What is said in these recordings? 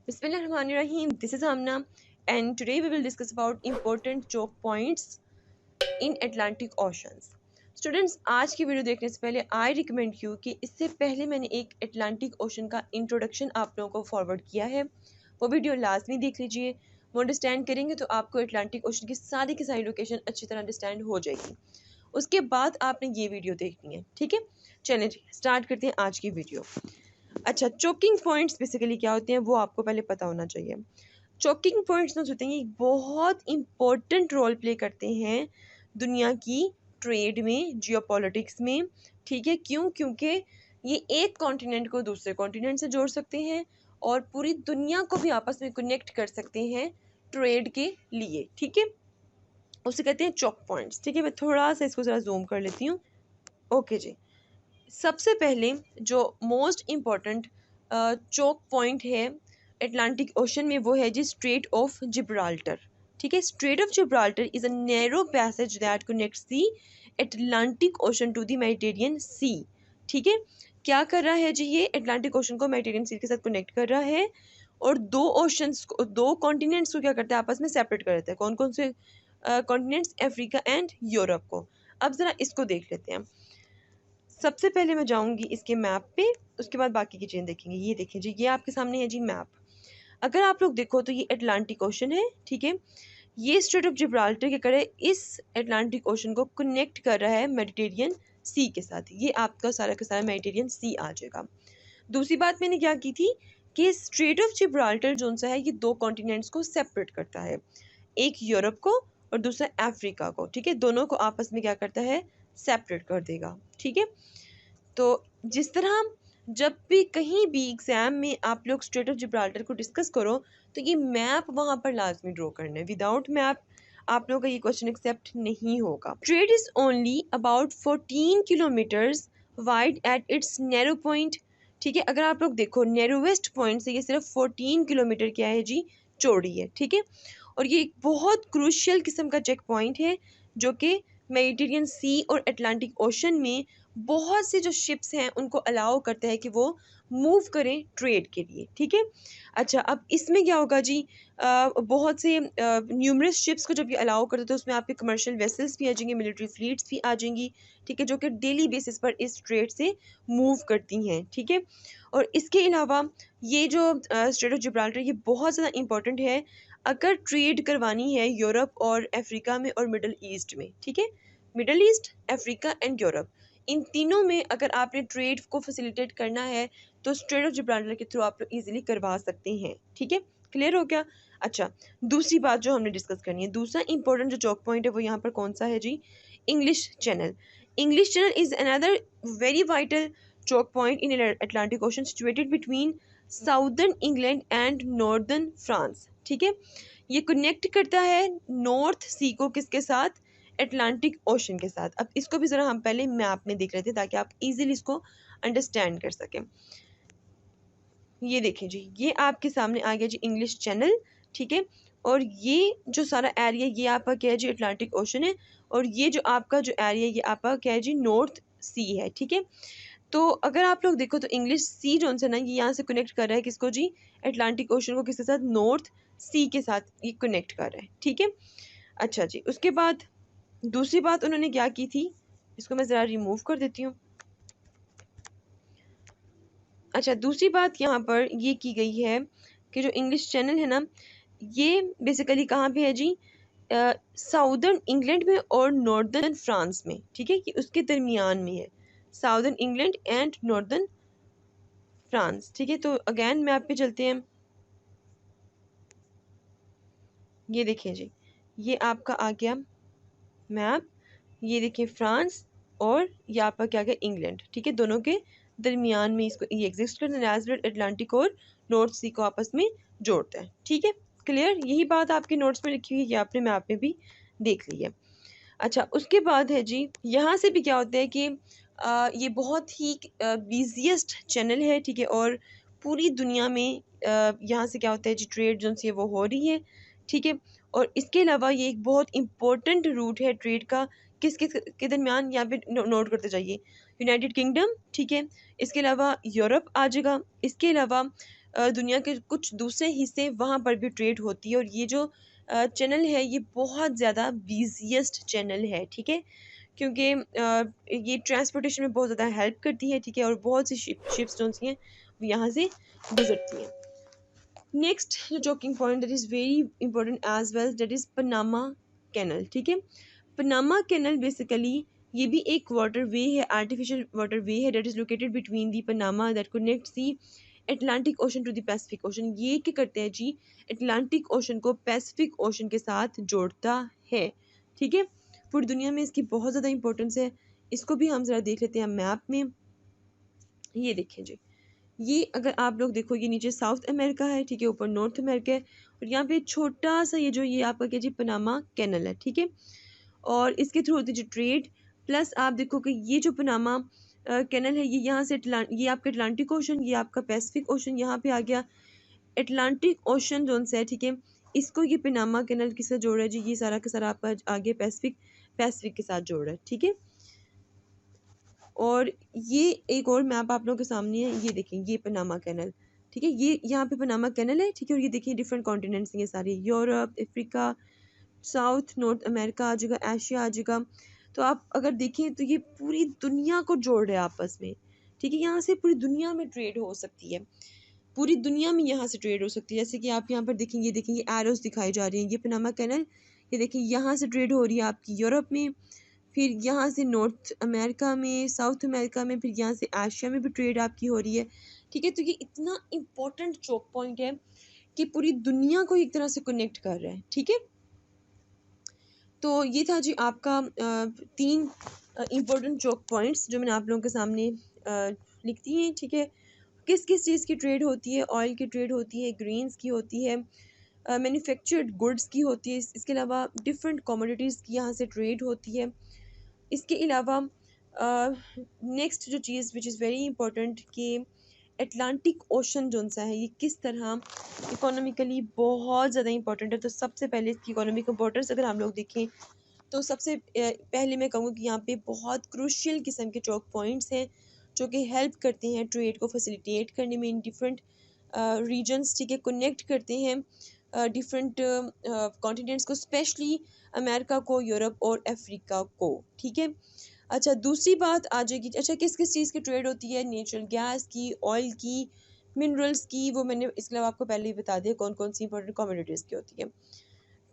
Bismillahirrahmanirrahim. This is Amna, and today we will discuss about important choke points in Atlantic Oceans. Students, आज की video देखने से पहले I recommend you कि इससे पहले मैंने एक अटलांटिक ओशन का इंट्रोडक्शन आप लोगों को फॉरवर्ड किया है, वो वीडियो लाजमी देख लीजिए। वो अंडरस्टैंड करेंगे तो आपको अटलांटिक ओशन की सारी लोकेशन अच्छी तरह अंडरस्टैंड हो जाएगी। उसके बाद आपने ये वीडियो देखनी है, ठीक है। चलें जी, स्टार्ट करते हैं आज की वीडियो। अच्छा, चोकिंग पॉइंट्स बेसिकली क्या होते हैं वो आपको पहले पता होना चाहिए। चोकिंग पॉइंट्स जो होते हैं ये बहुत इंपॉर्टेंट रोल प्ले करते हैं दुनिया की ट्रेड में, जियोपॉलिटिक्स में, ठीक है। क्यों? क्योंकि ये एक कॉन्टिनेंट को दूसरे कॉन्टिनेंट से जोड़ सकते हैं और पूरी दुनिया को भी आपस में कनेक्ट कर सकते हैं ट्रेड के लिए, ठीक है। उसे कहते हैं चोक पॉइंट्स, ठीक है। मैं थोड़ा सा इसको ज़रा जूम कर लेती हूँ। ओके जी, सबसे पहले जो मोस्ट इम्पॉर्टेंट चोक पॉइंट है अटलांटिक ओशन में वो है जी स्ट्रेट ऑफ जिब्राल्टर, ठीक है। Strait of Gibraltar is a narrow passage that connects the Atlantic ocean to the Mediterranean Sea, ठीक है। क्या कर रहा है जी? ये अटलांटिक ओशन को मेडिटेरियन सी के साथ कनेक्ट कर रहा है और दो ओशंस को, दो कॉन्टिनेंट्स को क्या करता है, आपस में सेपरेट कर देता है। कौन कौन से कॉन्टिनेंट्स? अफ्रीका एंड यूरोप को। अब ज़रा इसको देख लेते हैं। सबसे पहले मैं जाऊंगी इसके मैप पे, उसके बाद बाकी की चीज़ें देखेंगे। ये देखें जी, ये आपके सामने है जी मैप। अगर आप लोग देखो तो ये अटलांटिक ओशन है, ठीक है। ये स्ट्रेट ऑफ जिब्राल्टर के करे इस अटलांटिक ओशन को कनेक्ट कर रहा है मेडिटेरियन सी के साथ। ये आपका सारा का सारा मेडिटेरियन सी आ जाएगा। दूसरी बात मैंने क्या की थी कि स्ट्रेट ऑफ जिब्राल्टर जो सा है ये दो कॉन्टिनेंट्स को सेपरेट करता है, एक यूरोप को और दूसरा अफ्रीका को, ठीक है। दोनों को आपस में क्या करता है? सेपरेट कर देगा, ठीक है। तो जिस तरह जब भी कहीं भी एग्जाम में आप लोग स्ट्रेट ऑफ जिब्राल्टर को डिस्कस करो तो ये मैप वहाँ पर लाजमी ड्रॉ करना है। विदाउट मैप आप लोगों का ये क्वेश्चन एक्सेप्ट नहीं होगा। Straight is only about 14 kilometres wide at its narrow point, ठीक है। अगर आप लोग देखो नैरोवेस्ट पॉइंट से ये सिर्फ 14 किलोमीटर क्या है जी? चौड़ी है, ठीक है। और ये एक बहुत क्रूशियल किस्म का चेक पॉइंट है जो कि मेडिटेरियन सी और अटलांटिक ओशन में बहुत से जो शिप्स हैं उनको अलाउ करता है कि वो मूव करें ट्रेड के लिए, ठीक है। अच्छा, अब इसमें क्या होगा जी? बहुत से न्यूमरस शिप्स को जब ये अलाउ करते तो उसमें आपके कमर्शियल वेसल्स भी आ जाएंगी, मिलिट्री फ्लीट्स भी आ जाएंगी, ठीक है, जो कि डेली बेसिस पर इस ट्रेड से मूव करती हैं, ठीक है। और इसके अलावा ये जो स्ट्रेट ऑफ जिब्राल्टर ये बहुत ज़्यादा इंपॉर्टेंट है अगर ट्रेड करवानी है यूरोप और अफ्रीका में और मिडल ईस्ट में, ठीक है। Middle East, Africa and Europe, इन तीनों में अगर आपने ट्रेड को फैसिलिटेट करना है तो स्ट्रेट ऑफ जिब्राल्टर के थ्रू आप लोग इजीली करवा सकते हैं, ठीक है। क्लियर हो गया? अच्छा, दूसरी बात जो हमने डिस्कस करनी है, दूसरा इंपॉर्टेंट जो चौक पॉइंट है वो यहाँ पर कौन सा है जी? English Channel. English Channel is another very vital choke point in Atlantic Ocean situated between southern England and northern France, ठीक है। ये कनेक्ट करता है नॉर्थ सी को किसके साथ? अटलांटिक ओशन के साथ। अब इसको भी ज़रा हम पहले मैप में देख लेते हैं ताकि आप इजीली इसको अंडरस्टैंड कर सकें। ये देखें जी, ये आपके सामने आ गया जी इंग्लिश चैनल, ठीक है। और ये जो सारा एरिया ये आपका क्या है जी? अटलांटिक ओशन है। और ये जो आपका जो एरिया ये आपका क्या है जी? नॉर्थ सी है, ठीक है। तो अगर आप लोग देखो तो इंग्लिश सी जो है ना ये यहाँ से कनेक्ट कर रहा है किसको जी? अटलांटिक ओशन को किसके साथ? नॉर्थ सी के साथ ये कनेक्ट कर रहा है, ठीक है। अच्छा जी, उसके बाद दूसरी बात उन्होंने क्या की थी, इसको मैं ज़रा रिमूव कर देती हूँ। अच्छा, दूसरी बात यहाँ पर ये की गई है कि जो इंग्लिश चैनल है ना ये बेसिकली कहाँ पे है जी? साउदर्न इंग्लैंड में और नॉर्दर्न फ्रांस में, ठीक है, कि उसके दरमियान में है southern England and northern France, ठीक है। तो अगेन मैप पे चलते हैं। ये देखिए जी, ये आपका आ गया मैप। ये देखिए फ्रांस और ये आपका क्या गया? इंग्लैंड, ठीक है। दोनों के दरमियान में इसको ये एग्जिस्ट करता है, अटलांटिक और नॉर्थ सी को आपस में जोड़ता है, ठीक है। क्लियर? यही बात आपके नोट्स में लिखी हुई है, ये आपने मैप में भी देख ली है। अच्छा, उसके बाद है जी यहाँ से भी क्या होता है कि ये बहुत ही बिजिएस्ट चैनल है, ठीक है। और पूरी दुनिया में यहाँ से क्या होता है जी? ट्रेड जो सी है वो हो रही है, ठीक है। और इसके अलावा ये एक बहुत इंपॉर्टेंट रूट है ट्रेड का, किस किस के दरमियान? यहाँ पे नोट करते जाइए। यूनाइटेड किंगडम, ठीक है। इसके अलावा यूरोप आ जाएगा। इसके अलावा दुनिया के कुछ दूसरे हिस्से वहाँ पर भी ट्रेड होती है। और ये जो चैनल है ये बहुत ज़्यादा बिज़ीएस्ट चैनल है, ठीक है? क्योंकि ये ट्रांसपोर्टेशन में बहुत ज़्यादा हेल्प करती है, ठीक है? और बहुत सी शिप्स जो सी हैं वो यहाँ से गुजरती हैं। नेक्स्ट जो joking point that is very important as well, that is Panama canal, ठीक है? पनामा कैनल बेसिकली ये भी एक वाटर वे है, आर्टिफिशियल वाटर वे है, that is located between the Panama that connects the Atlantic ocean to the Pacific ocean. ये क्या करते हैं जी, अटलांटिक ओशन को पैसिफिक ओशन के साथ जोड़ता है, ठीक है? पूरी दुनिया में इसकी बहुत ज़्यादा इंपॉर्टेंस है। इसको भी हम ज़रा देख लेते हैं मैप में। ये देखें जी, ये अगर आप लोग देखो ये नीचे साउथ अमेरिका है, ठीक है? ऊपर नॉर्थ अमेरिका है और यहाँ पे छोटा सा ये जो ये आपका क्या जी पनामा कैनल है, ठीक है? और इसके थ्रू होती है जो ट्रेड। प्लस आप देखो कि ये जो पनामा कैनल है ये यहाँ से ये आपका अटलांटिक ओशन, ये आपका पैसिफिक ओशन यहाँ पे आ गया। अटलांटिक ओशन जोन से है, ठीक है? इसको ये पनामा कैनल किससे जोड़ रहा है जी, ये सारा का सारा आपका आगे पैसिफिक पैसिफिक के साथ जोड़ रहा है, ठीक है? और ये एक और मैप आप लोगों के सामने है, ये देखें ये पनामा कैनल, ठीक है? ये यहाँ पे पनामा कैनल है, ठीक है? और ये देखिए डिफरेंट कॉन्टिनेंट्स हैं ये सारे, Europe, Africa, South North America आ जाएगा, एशिया आ जाएगा। तो आप अगर देखें तो ये पूरी दुनिया को जोड़ रहे हैं आपस में, ठीक है? यहाँ से पूरी दुनिया में ट्रेड हो सकती है, पूरी दुनिया में यहाँ से ट्रेड हो सकती है। जैसे कि आप यहाँ पर देखेंगे, देखेंगे एरोस दिखाई जा रही हैं, ये पनामा कैनल, ये देखिए यहाँ से ट्रेड हो रही है आपकी यूरोप में, फिर यहाँ से नॉर्थ अमेरिका में, साउथ अमेरिका में, फिर यहाँ से एशिया में भी ट्रेड आपकी हो रही है, ठीक है? तो ये इतना इम्पोर्टेंट चोक पॉइंट है कि पूरी दुनिया को एक तरह से कनेक्ट कर रहा है, ठीक है? तो ये था जी आपका 3 इम्पोर्टेंट चोक पॉइंट्स जो मैंने आप लोगों के सामने लिख दिए हैं, ठीक है? किस किस चीज़ की ट्रेड होती है, ऑयल की ट्रेड होती है, ग्रेन्स की होती है, मैन्युफैक्चर्ड गुड्स की होती है, इसके अलावा डिफरेंट कमोडिटीज़ की यहाँ से ट्रेड होती है। इसके अलावा नेक्स्ट जो चीज़ विच इज़ वेरी इंपॉर्टेंट कि अटलांटिक ओशन जो सा है ये किस तरह इकोनॉमिकली बहुत ज़्यादा इंपॉर्टेंट है। तो सबसे पहले इसकी इकोनॉमिक इंपॉर्टेंस अगर हम लोग देखें तो सबसे पहले मैं कहूँगी कि यहाँ पे बहुत क्रूशियल किस्म के चौक पॉइंट्स हैं जो कि हेल्प करते हैं ट्रेड को फैसिलिटेट करने में इन डिफरेंट रीजन्स, ठीक है? कनेक्ट करते हैं डिफरेंट कॉन्टिनेंट्स को, स्पेशली अमेरिका को, यूरोप और अफ्रीका को, ठीक है? अच्छा, दूसरी बात आ जाएगी, अच्छा किस किस चीज़ की ट्रेड होती है, नेचुरल गैस की, ऑयल की, मिनरल्स की, वो मैंने इसके अलावा आपको पहले ही बता दिया कौन कौन सी इंपॉर्टेंट कमोडिटीज़ की होती है।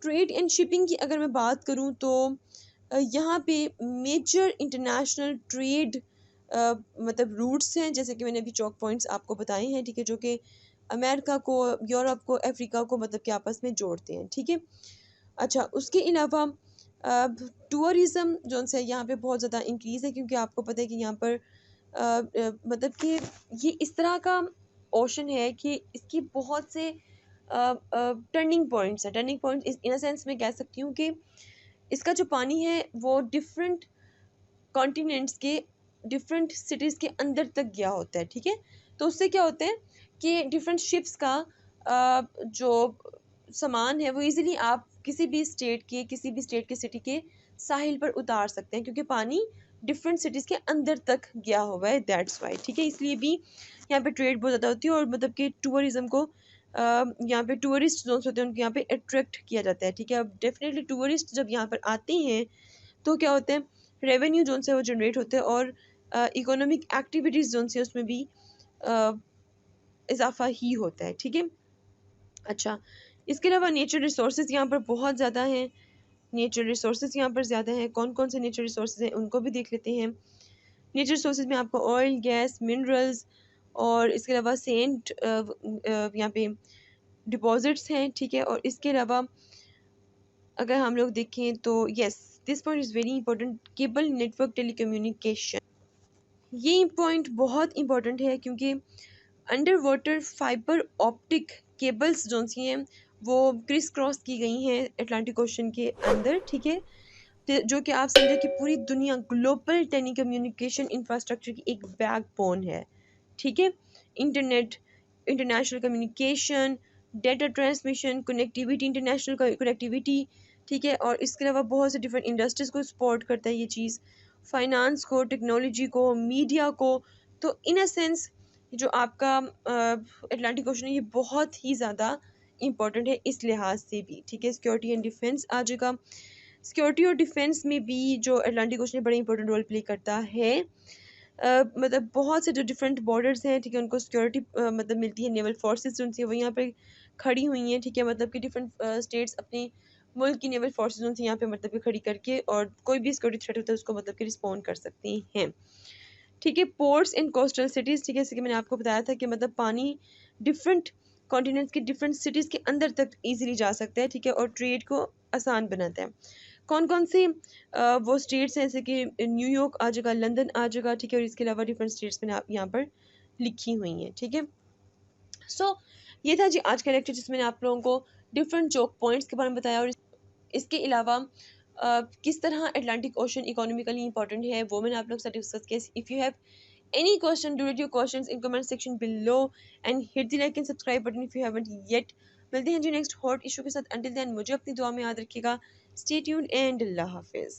ट्रेड एंड शिपिंग की अगर मैं बात करूँ तो यहाँ पे मेजर इंटरनेशनल ट्रेड मतलब रूट्स हैं, जैसे कि मैंने अभी चौक पॉइंट्स आपको बताए हैं, ठीक है? जो कि अमेरिका को, यूरोप को, अफ्रीका को मतलब कि आपस में जोड़ते हैं, ठीक है? अच्छा, उसके अलावा टूरिज़्म जो है यहाँ पे बहुत ज़्यादा इंक्रीज़ है, क्योंकि आपको पता है कि यहाँ पर मतलब कि ये इस तरह का ओशन है कि इसकी बहुत से टर्निंग पॉइंट्स हैं। टर्निंग पॉइंट इस इन अ सेंस मैं कह सकती हूँ कि इसका जो पानी है वो डिफरेंट कॉन्टिनेंट्स के डिफरेंट सिटीज़ के अंदर तक गया होता है, ठीक है? तो उससे क्या होता है कि डिफरेंट शिप्स का जो सामान है वो इजीली आप किसी भी स्टेट के सिटी के साहिल पर उतार सकते हैं, क्योंकि पानी डिफरेंट सिटीज़ के अंदर तक गया हुआ है, दैट्स वाई, ठीक है? इसलिए भी यहाँ पे ट्रेड बहुत ज़्यादा होती है और मतलब कि टूरिज़्म को यहाँ पे टूरिस्ट जोन्स होते हैं उनको यहाँ पे अट्रैक्ट किया जाता है, ठीक है? अब डेफिनेटली टूरिस्ट जब यहाँ पर आते हैं तो क्या होता है, रेवेन्यू जोन से वो जनरेट होते हैं और इकोनॉमिक एक्टिविटीज़ जोन से उसमें भी इजाफा ही होता है, ठीक है? अच्छा, इसके अलावा नेचुरल रिसोर्सेज यहाँ पर बहुत ज़्यादा हैं। नेचुरल रिसोर्सेज यहाँ पर ज़्यादा हैं, कौन कौन से नेचुरल रिसोर्सेज हैं उनको भी देख लेते हैं। नेचुरल रिसोर्सेज में आपको ऑयल, गैस, मिनरल्स और इसके अलावा सेंट यहाँ पे डिपॉजिट्स हैं, ठीक है? और इसके अलावा अगर हम लोग देखें तो yes, this point is very important, cable network telecommunication. ये पॉइंट बहुत इंपॉर्टेंट है क्योंकि under water fibre optic cables जो सी हैं वो क्रिस क्रॉस की गई हैं अटलांटिक ओशन के अंदर, ठीक है? जो कि आप समझे कि पूरी दुनिया ग्लोबल टेलीकम्युनिकेशन इंफ्रास्ट्रक्चर की एक बैकबोन है, ठीक है? Internet, international communication, data transmission, connectivity, international connectivity, ठीक है? और इसके अलावा बहुत से डिफरेंट इंडस्ट्रीज़ को सपोर्ट करता है ये चीज़, फाइनेंस को, टेक्नोलॉजी को, मीडिया को। तो इन अ सेंस जो आपका अटलांटिक ओशन है, ये बहुत ही ज़्यादा इंपॉर्टेंट है इस लिहाज से भी, ठीक है। सिक्योरिटी एंड डिफेंस आ जाएगा। सिक्योरिटी और डिफेंस में भी जो अटलांटिक ओशन है बड़ा इंपॉर्टेंट रोल प्ले करता है। मतलब बहुत से जो डिफरेंट बॉर्डर्स हैं, ठीक है, उनको सिक्योरिटी मतलब मिलती है। नेवल फोर्सेस जो उनसे वो यहाँ पे खड़ी हुई हैं, ठीक है, मतलब कि डिफरेंट स्टेट्स अपने मुल्क की नेवल फोर्सेस उनसे यहाँ पे मतलब कि खड़ी करके और कोई भी सिक्योरिटी थ्रेट होता है उसको मतलब कि रिस्पॉन्ड कर सकती हैं, ठीक है। पोर्ट्स इन कोस्टल सिटीज़, ठीक है, जैसे कि मैंने आपको बताया था कि मतलब पानी डिफरेंट कॉन्टिनेंट्स के डिफरेंट सिटीज़ के अंदर तक इजीली जा सकता है, ठीक है, और ट्रेड को आसान बनाता है। कौन कौन सी वो स्टेट्स हैं, जैसे कि न्यूयॉर्क आ जाएगा, लंदन आ जाएगा, ठीक है, और इसके अलावा डिफरेंट स्टेट्स मैंने आप यहाँ पर लिखी हुई हैं, ठीक है। सो ये था जी आज का लेक्चर, जिसमें मैंने आप लोगों को डिफरेंट चोक पॉइंट्स के बारे में बताया, और इसके अलावा किस तरह अटलांटिक ओशन इकोनॉमिकली इंपॉर्टेंट है वो मैंने आप लोग के साथ डिस्कस किया। If you have any question, do your questions in comment section below and hit the like and subscribe button if you haven't yet। मिलते हैं जी नेक्स्ट हॉट इशू के साथ। अंटिल देन मुझे अपनी दुआ में याद रखिएगा। स्टे ट्यून्ड एंड अल्लाह हाफिज़।